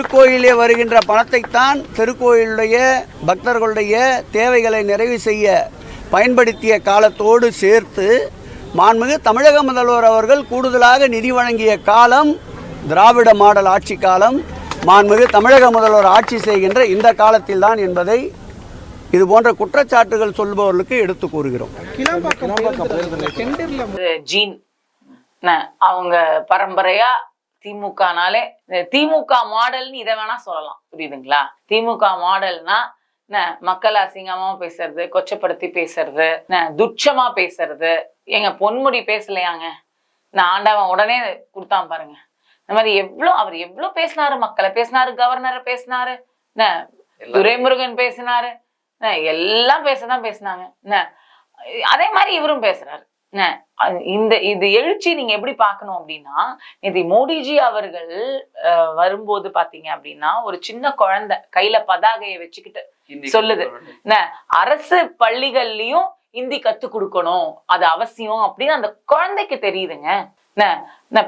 திருக்கோயிலே வருகின்ற பணத்தைத்தான் திருக்கோயிலுடைய பக்தர்களுடைய தேவைகளை நிறைவு செய்ய பயன்படுத்திய காலத்தோடு சேர்த்து மாண்புமிகு தமிழக முதல்வர் அவர்கள் கூடுதலாக நிதி வழங்கிய காலம் திராவிட மாடல் ஆட்சி காலம். மாண்புமிகு தமிழக முதல்வர் ஆட்சி செய்கின்ற இந்த காலத்தில்தான் என்பதை இது போன்ற குற்றச்சாட்டுகள் சொல்பவர்களுக்கு எடுத்து கூறுகிறோம். ஜீன் அவங்க பரம்பரையா திமுகனாலே திமுக மாடல்னு இதை வேணா சொல்லலாம், புரியுதுங்களா? திமுக மாடல்னா மக்கள் அசிங்கமா பேசுறது, கொச்சப்படுத்தி பேசுறது, துட்சமா பேசுறது. எங்க பொன்முடி பேசலையாங்க, ஆண்டவன் உடனே கொடுத்தான் பாருங்க. இந்த மாதிரி அவர் எவ்வளவு பேசினாரு, மக்களை பேசினாரு, கவர்னரை பேசினாரு, துரைமுருகன் பேசினாரு, எல்லாம் பேசதான் பேசினாங்க. அதே மாதிரி இவரும் பேசுறாரு. இது எழுச்சி நீங்க எப்படி பாக்கணும் அப்படின்னா, இது மோடிஜி அவர்கள் வரும்போது பாத்தீங்க அப்படின்னா ஒரு சின்ன குழந்தை கையில பதாகையை வச்சுக்கிட்டு சொல்லுது, அரசு பள்ளிகள்லயும் இந்தி கத்து கொடுக்கணும், அது அவசியம் அப்படின்னு அந்த குழந்தைக்கு தெரியுதுங்க.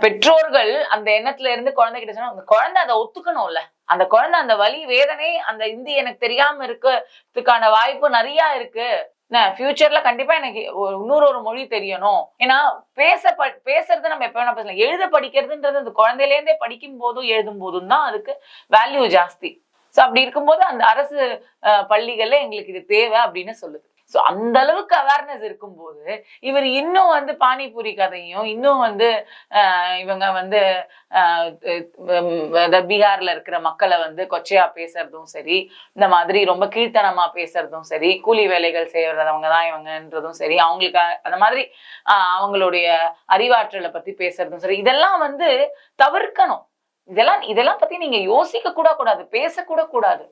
பெற்றோர்கள் அந்த எண்ணத்துல இருந்து குழந்தைகிட்ட சொன்னா அந்த குழந்தை அதை ஒத்துக்கணும்ல. அந்த குழந்தை அந்த வலி வேதனை அந்த இந்தி எனக்கு தெரியாம இருக்கிறதுக்கான வாய்ப்பு நிறைய இருக்கு. ஃபியூச்சர்ல கண்டிப்பா எனக்கு இன்னொரு மொழி தெரியணும். ஏன்னா பேசுறது நம்ம எப்ப வேணா பேசலாம். எழுத படிக்கிறதுன்றது அந்த குழந்தையில இருந்தே படிக்கும் போதும் எழுதும் போதும் தான் அதுக்கு வேல்யூ ஜாஸ்தி. சோ அப்படி இருக்கும்போது அந்த அரசு பள்ளிகள்ல எங்களுக்கு இது தேவை அப்படின்னு சொல்லுது. ஸோ அந்த அளவுக்கு அவேர்னஸ் இருக்கும்போது இவர் இன்னும் பானிபூரி கதையும் இன்னும் இவங்க பீகார்ல இருக்கிற மக்களை கொச்சையா பேசுறதும் சரி, இந்த மாதிரி ரொம்ப கீழ்த்தனமா பேசுறதும் சரி, கூலி வேலைகள் செய்யறவங்க தான் இவங்கன்றதும் சரி, அவங்களுக்கு அந்த மாதிரி அவங்களுடைய அறிவாற்றலை பத்தி பேசுறதும் சரி, இதெல்லாம் தவிர்க்கணும். இதெல்லாம் பத்தி நீங்க யோசிக்க கூட கூடாது, பேசக்கூட கூடாது.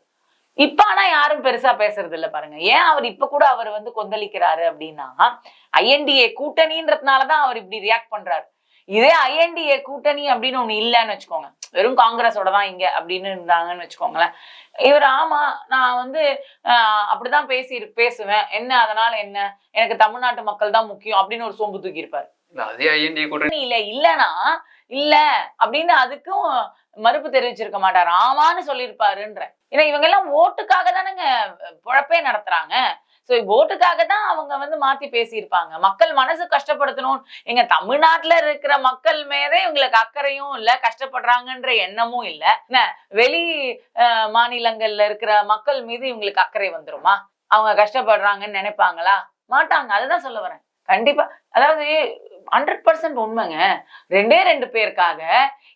இப்ப ஆனா யாரும் பெருசா பேசுறது இல்ல பாருங்க. ஏன் அவர் இப்ப கூட அவர் கொந்தளிக்கிறாரு அப்படின்னா, ஐஎன்டிஏ கூட்டணின்றதுனாலதான் அவர் இப்படி ரியாக்ட் பண்றாரு. இதே ஐஎன்டிஏ கூட்டணி அப்படின்னு ஒண்ணு இல்லைன்னு வச்சுக்கோங்க, வெறும் காங்கிரஸோட தான் இங்க அப்படின்னு இருந்தாங்கன்னு வச்சுக்கோங்களேன், இவர் ஆமா நான் அப்படிதான் பேசுவேன், என்ன அதனால என்ன, எனக்கு தமிழ்நாட்டு மக்கள் தான் முக்கியம் அப்படின்னு ஒரு சோம்பு தூக்கி இருப்பாரு. இல்லனா இல்ல அப்படின்னு அதுக்கும் மறுப்பு தெரிவிச்சிருக்க மாட்டாரு, ஆமான்னு சொல்லியிருப்பாருன்ற. ஏன்னா இவங்க எல்லாம் ஓட்டுக்காக தானேங்க பொழப்பே நடத்துறாங்க. சோ ஓட்டுக்காக தான் அவங்க மாத்தி பேசியிருப்பாங்க. மக்கள் மனசு கஷ்டப்படுத்தணும், எங்க தமிழ்நாட்டுல இருக்கிற மக்கள் மேலே இவங்களுக்கு அக்கறையும் இல்ல, கஷ்டப்படுறாங்கன்ற எண்ணமும் இல்ல. வெளி மாநிலங்கள்ல இருக்கிற மக்கள் மீது இவங்களுக்கு அக்கறை வந்துருமா? அவங்க கஷ்டப்படுறாங்கன்னு நினைப்பாங்களா? மாட்டாங்க. அதுதான் சொல்ல வரேன். கண்டிப்பா, அதாவது 100% உண்மைங்க. 2 பேருக்காக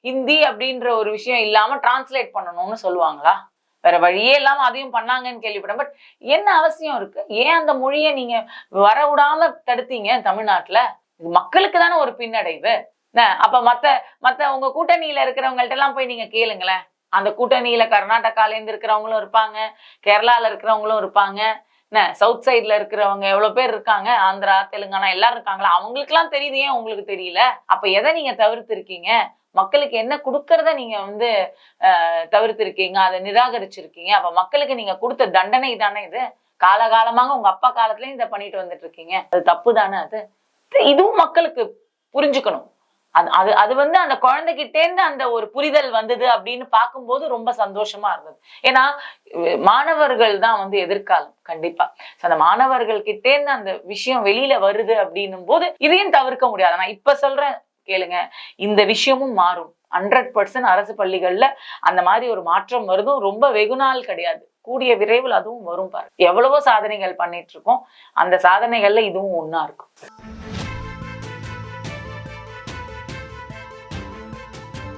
ஹிந்தி அப்படின்ற ஒரு விஷயம் இல்லாம டிரான்ஸ்லேட் பண்ணணும்னு சொல்லுவாங்களா? வேற வழியே இல்லாம அதையும் பண்ணாங்கன்னு கேள்விப்பட்டேன். பட் என்ன அவசியம் இருக்கு? ஏன் அந்த மொழியை நீங்க வர விடாம தடுத்தீங்க தமிழ்நாட்டுல? இது மக்களுக்கு தானே ஒரு பின்னடைவு. அப்ப மத்த உங்க கூட்டணியில இருக்கிறவங்கள்ட்ட எல்லாம் போய் நீங்க கேளுங்களேன். அந்த கூட்டணியில கர்நாடகால இருந்து இருக்கிறவங்களும் இருப்பாங்க, கேரளால இருக்கிறவங்களும் இருப்பாங்க, சவுத் சைட்ல இருக்கிறவங்க எவ்வளவு பேர் இருக்காங்க, ஆந்திரா தெலுங்கானா எல்லாரும் இருக்காங்களா? அவங்களுக்கு எல்லாம் தெரியுது, ஏன் உங்களுக்கு தெரியல? அப்ப எதை நீங்க தவிர்த்து இருக்கீங்க? மக்களுக்கு என்ன கொடுக்கறத நீங்க தவிர்த்து இருக்கீங்க, அதை நிராகரிச்சிருக்கீங்க. அப்ப மக்களுக்கு நீங்க கொடுத்த தண்டனை தானே இது. காலகாலமாக உங்க அப்பா காலத்துலயும் இதை பண்ணிட்டு வந்துட்டு இருக்கீங்க. அது தப்பு தானே. இதுவும் மக்களுக்கு புரிஞ்சுக்கணும். அது அந்த குழந்தைகிட்டே இருந்து அந்த ஒரு புரிதல் வந்தது அப்படின்னு பார்க்கும்போது ரொம்ப சந்தோஷமா இருந்தது. ஏன்னா மாணவர்கள் தான் எதிர்காலம். கண்டிப்பா அந்த மாணவர்கள் கிட்டே இருந்து அந்த விஷயம் வெளியில வருது அப்படின்னும் போது இதையும் தவிர்க்க முடியாது. நான் இப்ப சொல்றேன் கேளுங்க, இந்த விஷயமும் மாறும். 100% அரசு பள்ளிகள்ல அந்த மாதிரி ஒரு மாற்றம் வருதும் ரொம்ப வெகு நாள் கிடையாது, கூடிய விரைவில் அதுவும் வரும். பாரு, எவ்வளவோ சாதனைகள் பண்ணிட்டு இருக்கோம், அந்த சாதனைகள்ல இதுவும் ஒண்ணா இருக்கும்.